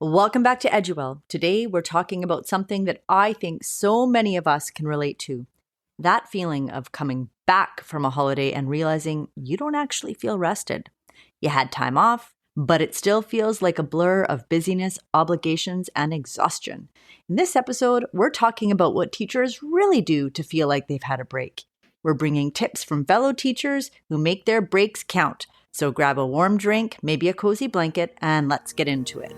Welcome back to Eduwell. Today we're talking about something that I think so many of us can relate to. That feeling of coming back from a holiday and realizing you don't actually feel rested. You had time off, but it still feels like a blur of busyness, obligations, and exhaustion. In this episode, we're talking about what teachers really do to feel like they've had a break. We're bringing tips from fellow teachers who make their breaks count. So grab a warm drink, maybe a cozy blanket, and let's get into it.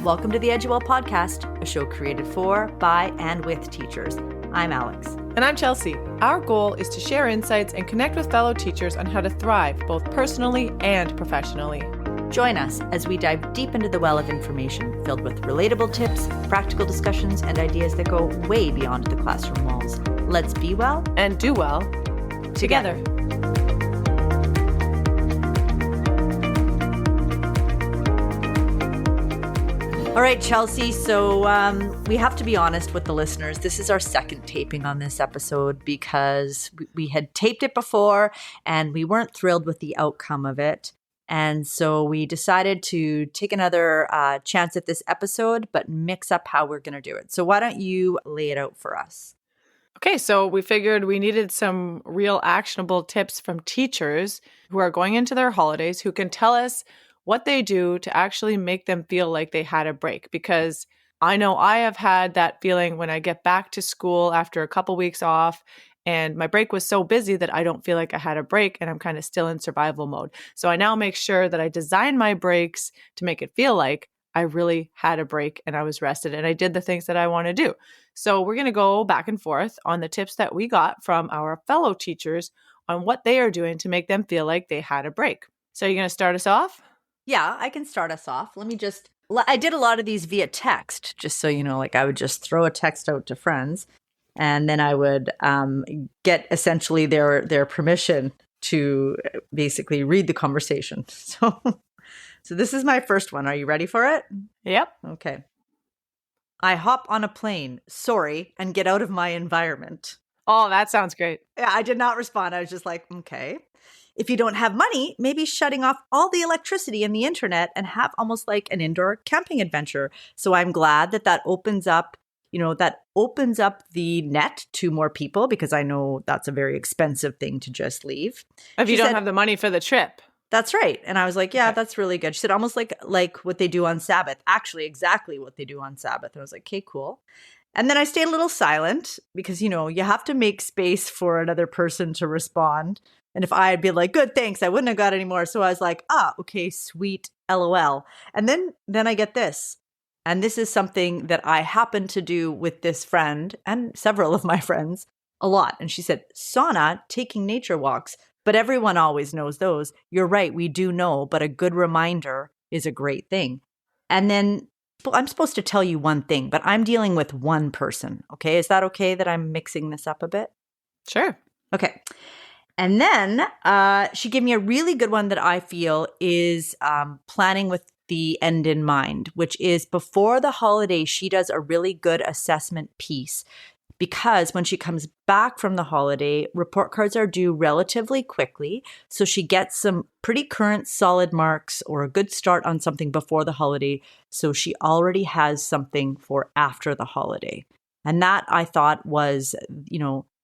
Welcome to the Eduwell Podcast, a show created for, by, and with teachers. I'm Alex. And I'm Chelsea. Our goal is to share insights and connect with fellow teachers on how to thrive both personally and professionally. Join us as we dive deep into the well of information filled with relatable tips, practical discussions, and ideas that go way beyond the classroom walls. Let's be well and do well together. All right, Chelsea. So we have to be honest with the listeners. This is our second taping on this episode because we had taped it before and we weren't thrilled with the outcome of it. And so we decided to take another chance at this episode, but mix up how we're going to do it. So why don't you lay it out for us? Okay, so we figured we needed some real actionable tips from teachers who are going into their holidays who can tell us what they do to actually make them feel like they had a break. Because I know I have had that feeling when I get back to school after a couple weeks off and my break was so busy that I don't feel like I had a break and I'm kind of still in survival mode. So I now make sure that I design my breaks to make it feel like I really had a break and I was rested and I did the things that I want to do. So we're going to go back and forth on the tips that we got from our fellow teachers on what they are doing to make them feel like they had a break. So you're going to start us off? Yeah, I can start us off. I did a lot of these via text, just so you know, like I would just throw a text out to friends and then I would get essentially their permission to basically read the conversation. So this is my first one. Are you ready for it? Yep. Okay. I hop on a plane, sorry, and get out of my environment. Oh, that sounds great. Yeah, I did not respond. I was just like, okay. If you don't have money, maybe shutting off all the electricity and the internet and have almost like an indoor camping adventure. So I'm glad that opens up, the net to more people because I know that's a very expensive thing to just leave. If you don't have the money for the trip. That's right. And I was like, yeah, That's really good. She said almost like what they do on Sabbath, actually exactly what they do on Sabbath. And I was like, okay, cool. And then I stayed a little silent because, you have to make space for another person to respond. And if I had been like, good, thanks, I wouldn't have got any more. So I was like, okay, sweet, LOL. And then I get this. And this is something that I happen to do with this friend and several of my friends a lot. And she said, sauna, taking nature walks. But everyone always knows those. You're right, we do know, but a good reminder is a great thing. And then I'm supposed to tell you one thing, but I'm dealing with one person. Okay, is that okay that I'm mixing this up a bit? Sure. Okay. And then she gave me a really good one that I feel is planning with the end in mind, which is before the holiday, she does a really good assessment piece. Because when she comes back from the holiday, report cards are due relatively quickly. So she gets some pretty current solid marks or a good start on something before the holiday. So she already has something for after the holiday. And that I thought was,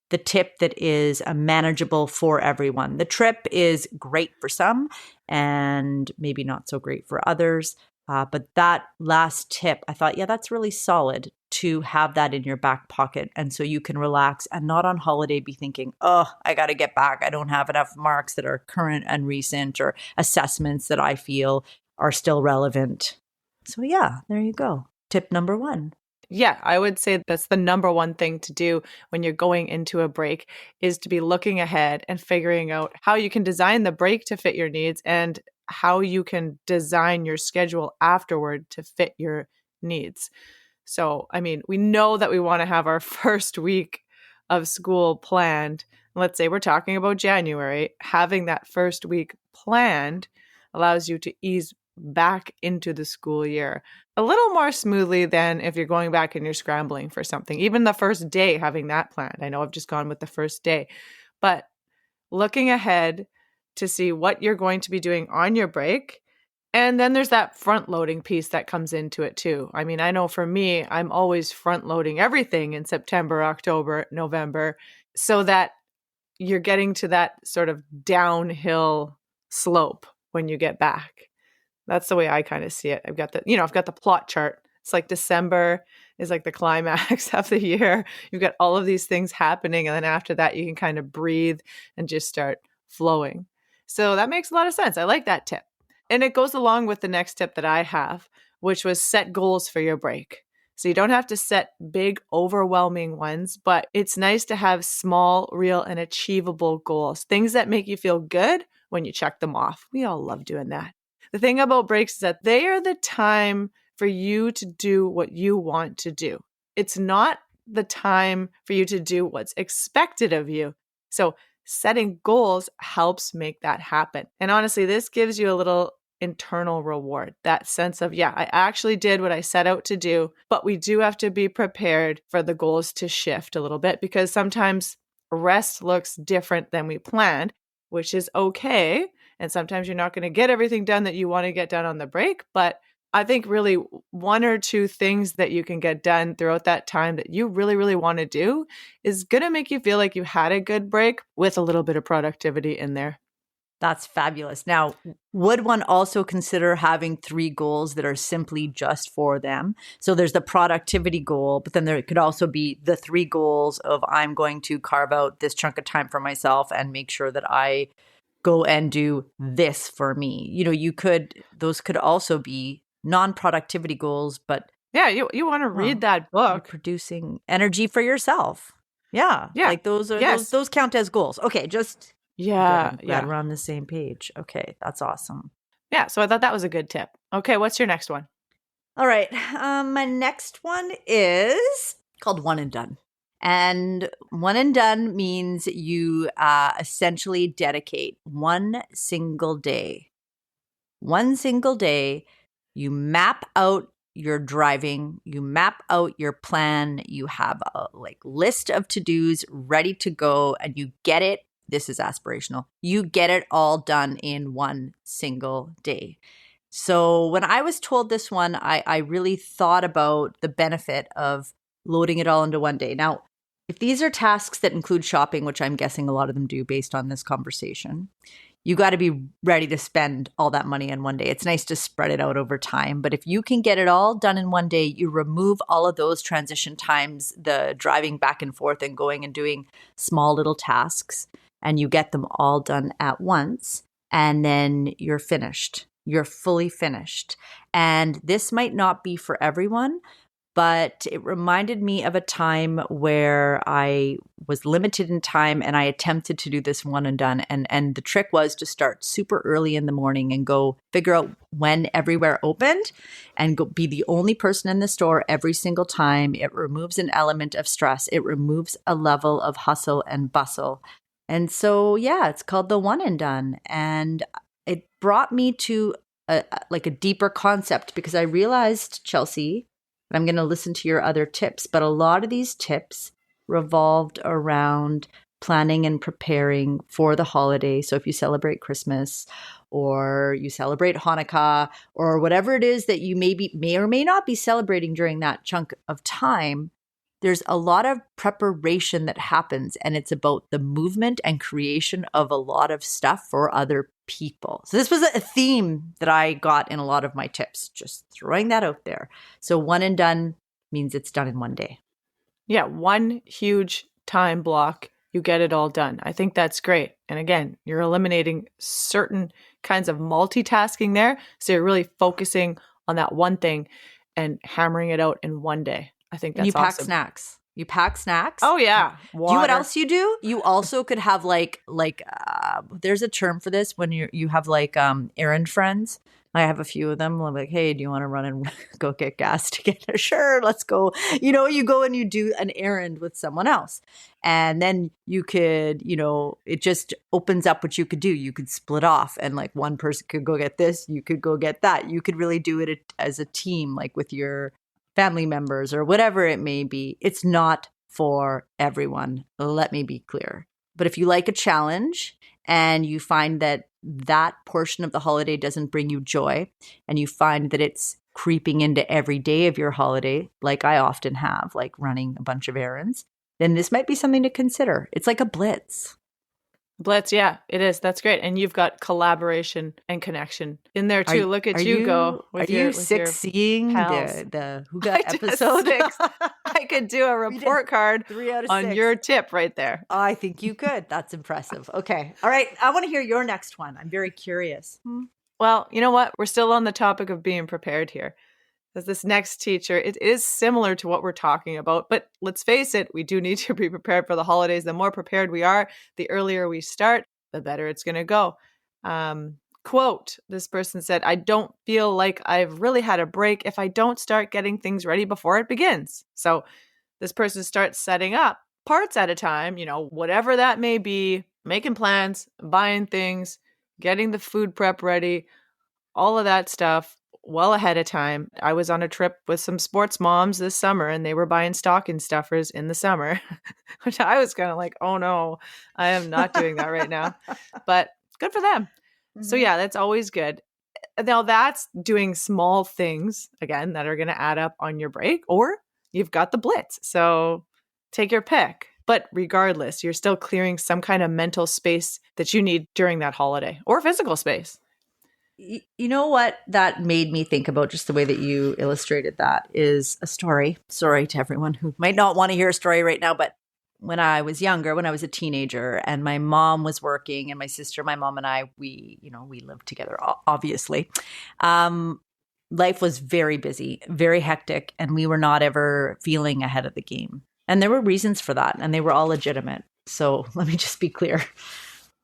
the tip that is manageable for everyone. The trip is great for some and maybe not so great for others. But that last tip, I thought, yeah, that's really solid to have that in your back pocket. And so you can relax and not on holiday be thinking, oh, I got to get back. I don't have enough marks that are current and recent or assessments that I feel are still relevant. So yeah, there you go. Tip number one. Yeah, I would say that's the number one thing to do when you're going into a break is to be looking ahead and figuring out how you can design the break to fit your needs and how you can design your schedule afterward to fit your needs. So, we know that we want to have our first week of school planned. Let's say we're talking about January. Having that first week planned allows you to ease back into the school year a little more smoothly than if you're going back and you're scrambling for something. Even the first day, having that planned. I know I've just gone with the first day, but looking ahead to see what you're going to be doing on your break And then there's that front loading piece that comes into it too. I mean, I know for me, I'm always front loading everything in September, October, November, so that you're getting to that sort of downhill slope when you get back. That's the way I kind of see it. I've got the plot chart. It's like December is like the climax of the year. You've got all of these things happening. And then after that, you can kind of breathe and just start flowing. So that makes a lot of sense. I like that tip. And it goes along with the next tip that I have, which was set goals for your break. So you don't have to set big, overwhelming ones, but it's nice to have small, real, and achievable goals, things that make you feel good when you check them off. We all love doing that. The thing about breaks is that they are the time for you to do what you want to do. It's not the time for you to do what's expected of you. So setting goals helps make that happen. And honestly, this gives you a little internal reward, that sense of, yeah, I actually did what I set out to do, but we do have to be prepared for the goals to shift a little bit because sometimes rest looks different than we planned, which is okay. And sometimes you're not going to get everything done that you want to get done on the break. But I think really one or two things that you can get done throughout that time that you really, really want to do is going to make you feel like you had a good break with a little bit of productivity in there. That's fabulous. Now, would one also consider having 3 goals that are simply just for them? So there's the productivity goal, but then there could also be the 3 goals of I'm going to carve out this chunk of time for myself and make sure that I go and do this for me. Those could also be non-productivity goals, but yeah, you want to read that book. Producing energy for yourself. Yeah. Like those count as goals. Okay, just glad we're on the same page. Okay, that's awesome. Yeah, so I thought that was a good tip. Okay, what's your next one? All right. My next one is called One and Done. And one and done means you essentially dedicate one single day. One single day, you map out your driving, you map out your plan, you have a list of to-dos ready to go, and you get it. This is aspirational. You get it all done in one single day. So when I was told this one, I really thought about the benefit of loading it all into one day. Now, if these are tasks that include shopping, which I'm guessing a lot of them do based on this conversation, you got to be ready to spend all that money in one day. It's nice to spread it out over time. But if you can get it all done in one day, you remove all of those transition times, the driving back and forth and going and doing small little tasks, and you get them all done at once. And then you're finished. You're fully finished. And this might not be for everyone, but it reminded me of a time where I was limited in time and I attempted to do this one and done. And the trick was to start super early in the morning and go figure out when everywhere opened and go be the only person in the store every single time. It removes an element of stress. It removes a level of hustle and bustle. And so, yeah, it's called the one and done. And it brought me to a deeper concept because I realized, Chelsea, I'm going to listen to your other tips, but a lot of these tips revolved around planning and preparing for the holiday. So if you celebrate Christmas or you celebrate Hanukkah or whatever it is that you may or may not be celebrating during that chunk of time, there's a lot of preparation that happens, and it's about the movement and creation of a lot of stuff for other people. So this was a theme that I got in a lot of my tips, just throwing that out there. So one and done means it's done in one day. Yeah, one huge time block, you get it all done. I think that's great. And again, you're eliminating certain kinds of multitasking there. So you're really focusing on that one thing and hammering it out in one day. I think that's awesome. You pack snacks. You pack snacks. Oh, yeah. Do you know what else you do? You also could have there's a term for this when you have errand friends. I have a few of them. I'm like, hey, do you want to run and go get gas together? Sure, let's go. You go and you do an errand with someone else. And then you could, it just opens up what you could do. You could split off and one person could go get this. You could go get that. You could really do it as a team, with your family members or whatever it may be. It's not for everyone. Let me be clear. But if you like a challenge and you find that that portion of the holiday doesn't bring you joy, and you find that it's creeping into every day of your holiday, like I often have, like running a bunch of errands, then this might be something to consider. It's like a blitz. Blitz, yeah, it is. That's great. And you've got collaboration and connection in there Are too. Look are at you you go are with you with sick your seeing pals. the I Hygge just episode? I could do a We did report card 3 out of 6. on your tip right there. I think you could. That's impressive. Okay. All right. I want to hear your next one. I'm very curious. Well, you know what? We're still on the topic of being prepared here. Because this next teacher, it is similar to what we're talking about, but let's face it, we do need to be prepared for the holidays. The more prepared we are, the earlier we start, the better it's going to go. Quote, this person said, I don't feel like I've really had a break if I don't start getting things ready before it begins. So this person starts setting up parts at a time, whatever that may be, making plans, buying things, getting the food prep ready, all of that stuff well ahead of time. I was on a trip with some sports moms this summer and they were buying stocking stuffers in the summer, which I was kind of like, oh no, I am not doing that right now. But good for them. So Mhm. yeah, that's always good. Now that's doing small things, again, that are going to add up on your break, or you've got the blitz. So take your pick. But regardless, you're still clearing some kind of mental space that you need during that holiday, or physical space. You know what that made me think about, just the way that you illustrated that, is a story. Sorry to everyone who might not want to hear a story right now, but when I was younger, when I was a teenager and my mom was working and my sister, my mom and I, we lived together, obviously. Life was very busy, very hectic, and we were not ever feeling ahead of the game. And there were reasons for that, and they were all legitimate. So let me just be clear.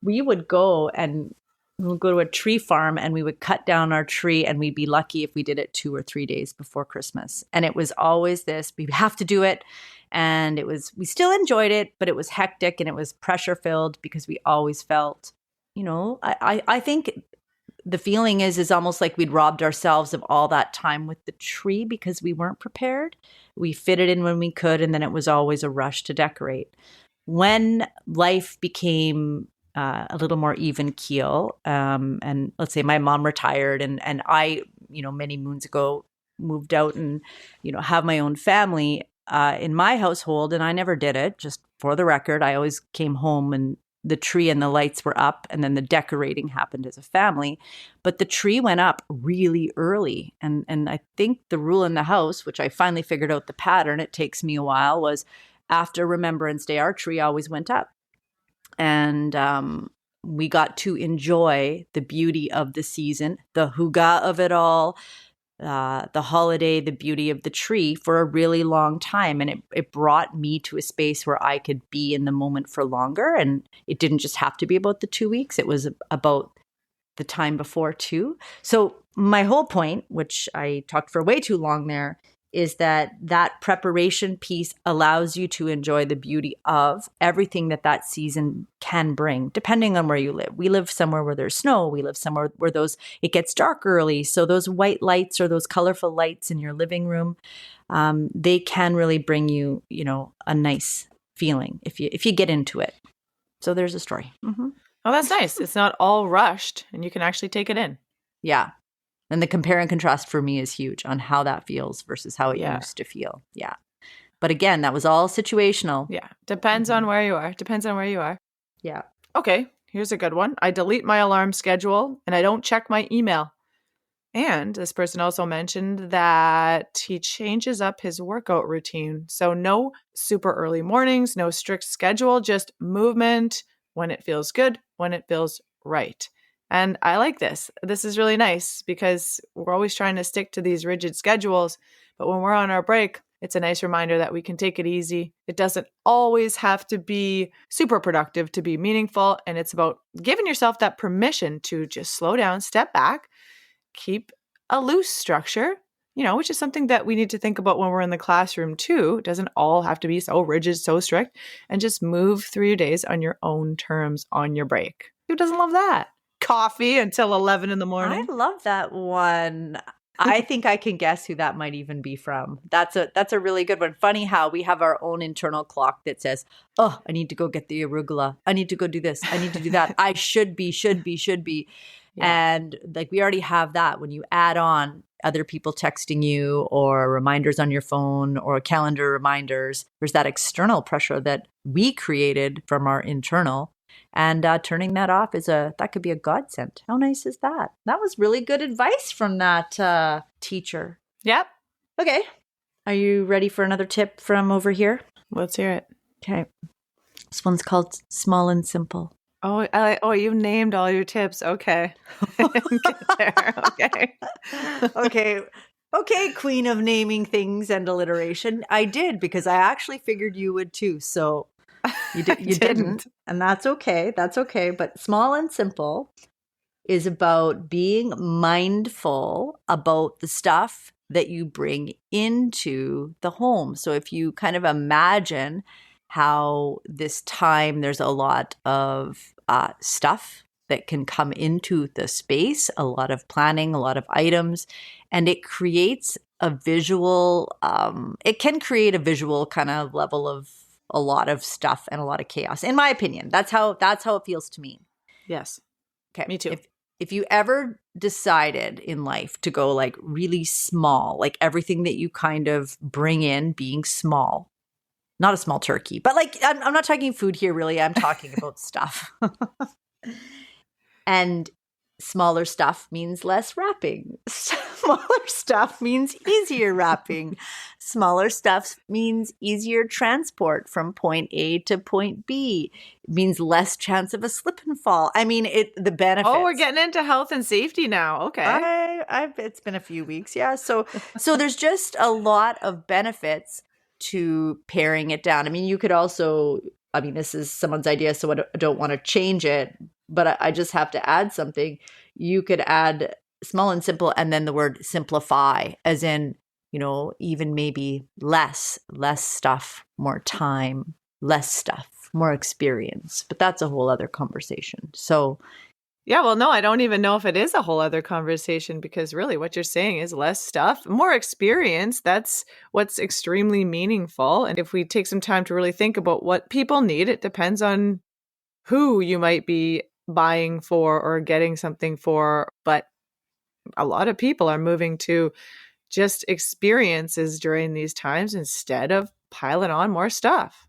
We would go to a tree farm and we would cut down our tree, and we'd be lucky if we did it 2 or 3 days before Christmas. And it was always this, we have to do it. And we still enjoyed it, but it was hectic and it was pressure filled because we always felt, I think the feeling is almost like we'd robbed ourselves of all that time with the tree because we weren't prepared. We fit it in when we could, and then it was always a rush to decorate. When life became a little more even keel, and let's say my mom retired, and I, many moons ago moved out and, have my own family in my household, and I never did it. Just for the record, I always came home and the tree and the lights were up, and then the decorating happened as a family. But the tree went up really early. And I think the rule in the house, which I finally figured out the pattern, it takes me a while, was after Remembrance Day, our tree always went up. And we got to enjoy the beauty of the season, the hygge of it all, the holiday, the beauty of the tree for a really long time. And it brought me to a space where I could be in the moment for longer. And it didn't just have to be about the 2 weeks. It was about the time before too. So my whole point, which I talked for way too long there, is that preparation piece allows you to enjoy the beauty of everything that season can bring, depending on where you live. We live somewhere where there's snow. We live somewhere where it gets dark early. So those white lights or those colorful lights in your living room, they can really bring you, a nice feeling if you get into it. So there's a story. Mm-hmm. Oh, that's nice. It's not all rushed and you can actually take it in. Yeah. And the compare and contrast for me is huge on how that feels versus how it Yeah. used to feel. Yeah. But again, that was all situational. Yeah. Depends on where you are. Yeah. Okay. Here's a good one. I delete my alarm schedule and I don't check my email. And this person also mentioned that he changes up his workout routine. So no super early mornings, no strict schedule, just movement when it feels good, when it feels right. And I like this. This is really nice because we're always trying to stick to these rigid schedules. But when we're on our break, it's a nice reminder that we can take it easy. It doesn't always have to be super productive to be meaningful. And it's about giving yourself that permission to just slow down, step back, keep a loose structure, which is something that we need to think about when we're in the classroom too. It doesn't all have to be so rigid, so strict, and just move through your days on your own terms on your break. Who doesn't love that? Coffee until 11 in the morning. I love that one. I think I can guess who that might even be from. That's a really good one. Funny how we have our own internal clock that says, "Oh, I need to go get the arugula. I need to go do this. I need to do that. I should be, should be, should be." Yeah. And like we already have that when you add on other people texting you or reminders on your phone or calendar reminders, there's that external pressure that we created from our internal. And turning that off that could be a godsend. How nice is that? That was really good advice from that teacher. Yep. Okay. Are you ready for another tip from over here? Let's hear it. Okay. This one's called Small and Simple. Oh, you named all your tips. Okay. Get there. Okay. Okay. Okay, queen of naming things and alliteration. I did because I actually figured you would too. So you didn't, and that's okay. That's okay. But Small and Simple is about being mindful about the stuff that you bring into the home. So if you kind of imagine how this time there's a lot of stuff that can come into the space, a lot of planning, a lot of items, and it creates a visual, it can create a visual kind of level of a lot of stuff and a lot of chaos. In my opinion, that's how it feels to me. Yes. Okay. Me too. If you ever decided in life to go like really small, like everything that you kind of bring in being small, not a small turkey, but like I'm not talking food here really. I'm talking about stuff. And smaller stuff means less wrapping. Smaller stuff means easier wrapping. Smaller stuff means easier transport from point A to point B. It means less chance of a slip and fall. I mean, the benefits. Oh, we're getting into health and safety now. Okay. It's been a few weeks. Yeah. So there's just a lot of benefits to paring it down. I mean, you could also, I mean, this is someone's idea, so I don't want to change it, but I just have to add something. You could add Small and Simple and then the word simplify, as in, even maybe less stuff, more time, less stuff, more experience. But that's a whole other conversation. So yeah, well, no, I don't even know if it is a whole other conversation, because really what you're saying is less stuff, more experience. That's what's extremely meaningful. And if we take some time to really think about what people need, it depends on who you might be buying for or getting something for. But a lot of people are moving to just experiences during these times instead of piling on more stuff.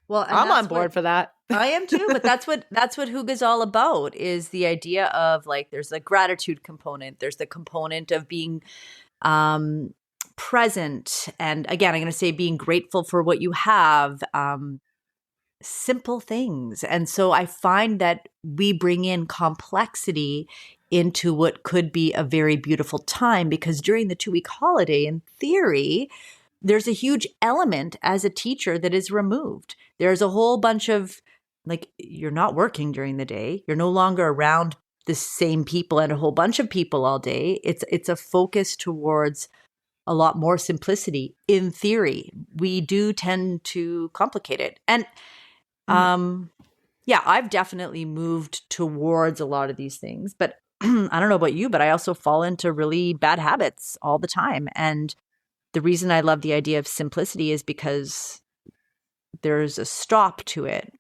Well, I'm on board for that. I am too, but that's what Hygge's all about, is the idea of like, there's the gratitude component. There's the component of being present. And again, I'm going to say being grateful for what you have, simple things. And so I find that we bring in complexity into what could be a very beautiful time, because during the 2-week holiday, in theory, there's a huge element as a teacher that is removed. There's a whole bunch of, like, you're not working during the day. You're no longer around the same people and a whole bunch of people all day. It's a focus towards a lot more simplicity. In theory, we do tend to complicate it. And yeah, I've definitely moved towards a lot of these things, but I don't know about you, but I also fall into really bad habits all the time. And the reason I love the idea of simplicity is because there's a stop to it.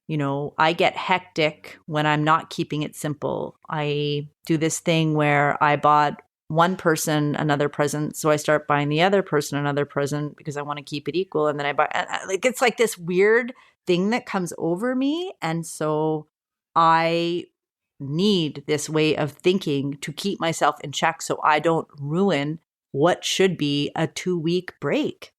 I get hectic when I'm not keeping it simple. I do this thing where I bought one person another present, so I start buying the other person another present because I want to keep it equal. And then I buy, like, it's like this weird thing that comes over me. And so I need this way of thinking to keep myself in check so I don't ruin what should be a 2-week break.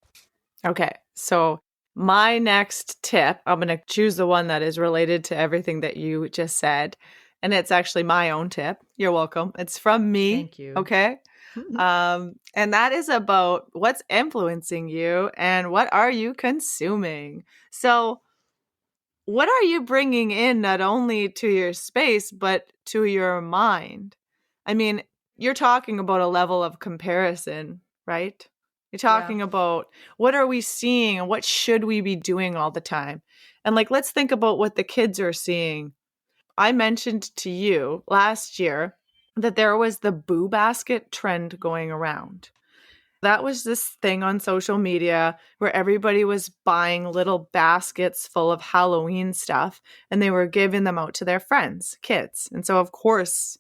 Okay. So my next tip, I'm going to choose the one that is related to everything that you just said. And it's actually my own tip. You're welcome. It's from me. Thank you. Okay. And that is about what's influencing you and what are you consuming. So what are you bringing in, not only to your space, but to your mind? I mean, you're talking about a level of comparison, right? You're talking about what are we seeing and what should we be doing all the time? And like, let's think about what the kids are seeing. I mentioned to you last year that there was the boo basket trend going around. That was this thing on social media where everybody was buying little baskets full of Halloween stuff and they were giving them out to their friends, kids. And so, of course,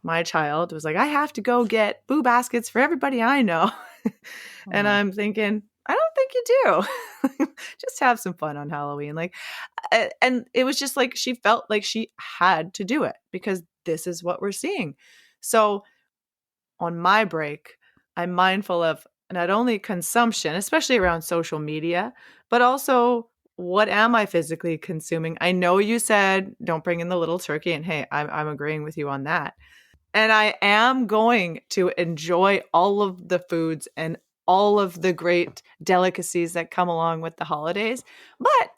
my child was like, I have to go get boo baskets for everybody I know. And Oh. I'm thinking, I don't think you do. Just have some fun on Halloween. And it was just like she felt like she had to do it because this is what we're seeing. So on my break, I'm mindful of not only consumption, especially around social media, but also what am I physically consuming? I know you said don't bring in the little turkey, and hey, I'm agreeing with you on that. And I am going to enjoy all of the foods and all of the great delicacies that come along with the holidays. But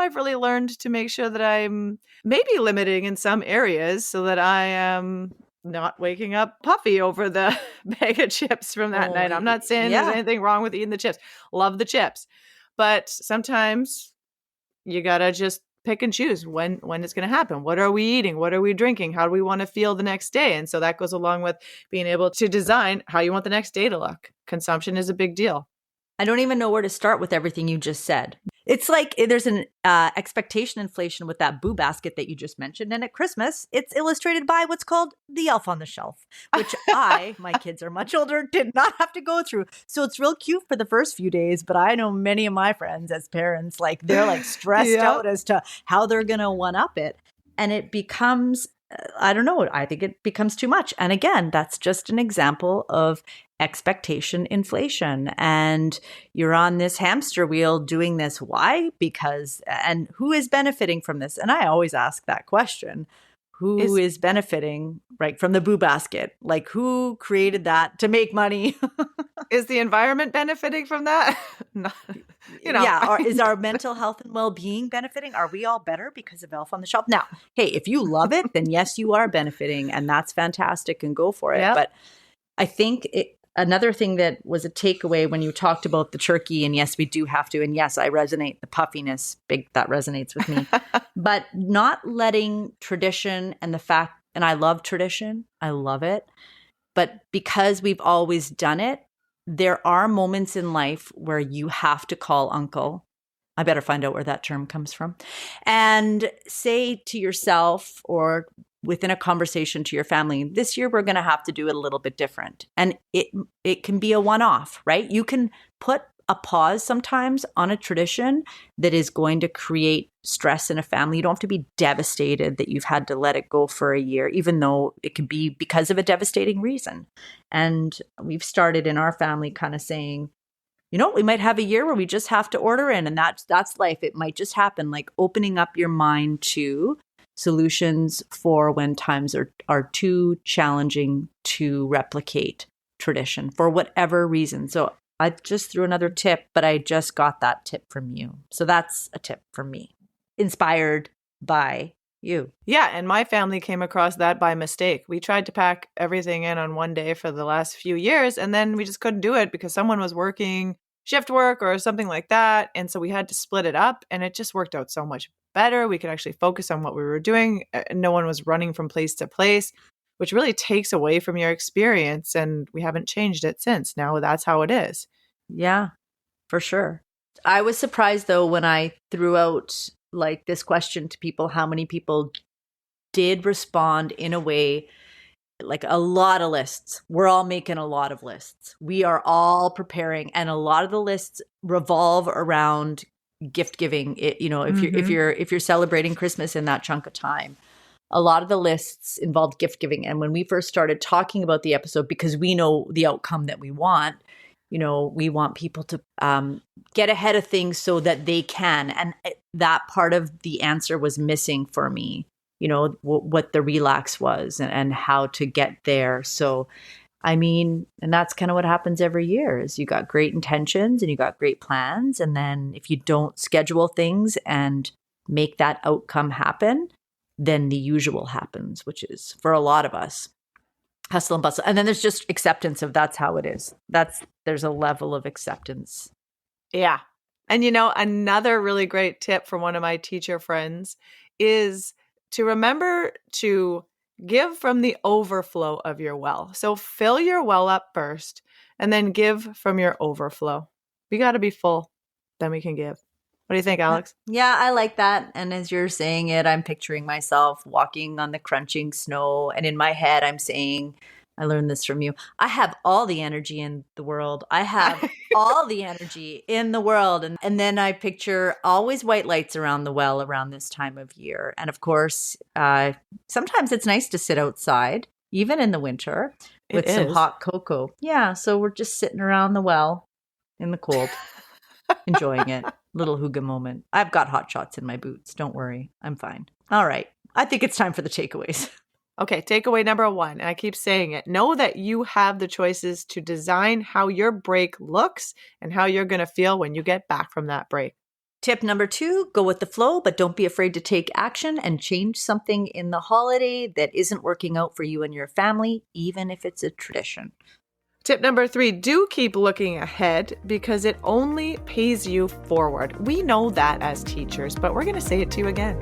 I've really learned to make sure that I'm maybe limiting in some areas so that I am not waking up puffy over the bag of chips from that Oh, night. I'm not saying there's yeah. anything wrong with eating the chips. Love the chips. But sometimes you got to just pick and choose when it's going to happen. What are we eating? What are we drinking? How do we want to feel the next day? And so that goes along with being able to design how you want the next day to look. Consumption is a big deal. I don't even know where to start with everything you just said. It's like there's an expectation inflation with that boo basket that you just mentioned. And at Christmas, it's illustrated by what's called the elf on the shelf, which my kids are much older, did not have to go through. So it's real cute for the first few days. But I know many of my friends as parents, like they're like stressed out as to how they're going to one up it. And it becomes, I don't know, I think it becomes too much. And again, that's just an example of expectation inflation, and you're on this hamster wheel doing this. Why? Because, and who is benefiting from this? And I always ask that question. Who is benefiting, right, from the boo basket? Like, who created that to make money? Is the environment benefiting from that? Yeah. Or is our mental health and well-being benefiting? Are we all better because of Elf on the Shelf? Now, hey, if you love it, then yes, you are benefiting, and that's fantastic, and go for it. Yep. But I think another thing that was a takeaway when you talked about the turkey, and yes, we do have to, and yes, I resonate, the puffiness, that resonates with me, but not letting tradition and the fact, and I love tradition, I love it, but because we've always done it, there are moments in life where you have to call uncle. I better find out where that term comes from. And say to yourself, or within a conversation to your family, this year we're going to have to do it a little bit different. And it can be a one-off, right? You can put a pause sometimes on a tradition that is going to create stress in a family. You don't have to be devastated that you've had to let it go for a year, even though it could be because of a devastating reason. And we've started in our family kind of saying, we might have a year where we just have to order in, and that's life. It might just happen, like opening up your mind to solutions for when times are too challenging to replicate tradition for whatever reason. So I just threw another tip, but I just got that tip from you. So that's a tip from me, inspired by you. Yeah, and my family came across that by mistake. We tried to pack everything in on one day for the last few years, and then we just couldn't do it because someone was working shift work or something like that. And so we had to split it up, and it just worked out so much better. We could actually focus on what we were doing. No one was running from place to place, which really takes away from your experience. And we haven't changed it since. Now that's how it is. Yeah, for sure. I was surprised though when I threw out like this question to people, how many people did respond in a way, like a lot of lists. We're all making a lot of lists. We are all preparing, and a lot of the lists revolve around gift giving. If you're celebrating Christmas in that chunk of time, a lot of the lists involved gift giving. And when we first started talking about the episode, because we know the outcome that we want, we want people to get ahead of things so that they can. And that part of the answer was missing for me, what the relax was and how to get there. So, I mean, and that's kind of what happens every year is you got great intentions and you got great plans. And then if you don't schedule things and make that outcome happen, then the usual happens, which is for a lot of us, hustle and bustle. And then there's just acceptance of that's how it is. There's a level of acceptance. Yeah. And another really great tip from one of my teacher friends is to remember to Give from the overflow of your well. So fill your well up first and then give from your overflow. We got to be full, then we can give. What do you think, Alex? Yeah, I like that. And as you're saying it, I'm picturing myself walking on the crunching snow. And in my head, I'm saying, I learned this from you. I have all the energy in the world. I have all the energy in the world. And then I picture always white lights around the well around this time of year. And of course, sometimes it's nice to sit outside, even in the winter, with some hot cocoa. Yeah. So we're just sitting around the well in the cold, enjoying it. Little Hygge moment. I've got hot shots in my boots. Don't worry. I'm fine. All right. I think it's time for the takeaways. Okay, takeaway number 1, and I keep saying it. Know that you have the choices to design how your break looks and how you're going to feel when you get back from that break. Tip number 2, go with the flow, but don't be afraid to take action and change something in the holiday that isn't working out for you and your family, even if it's a tradition. Tip number 3, do keep looking ahead because it only pays you forward. We know that as teachers, but we're going to say it to you again.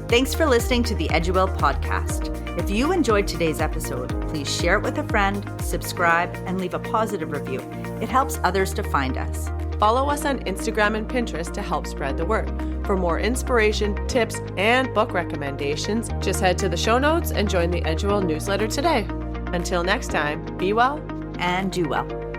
Thanks for listening to the Eduwell podcast. If you enjoyed today's episode, please share it with a friend, subscribe, and leave a positive review. It helps others to find us. Follow us on Instagram and Pinterest to help spread the word. For more inspiration, tips, and book recommendations, just head to the show notes and join the Eduwell newsletter today. Until next time, be well and do well.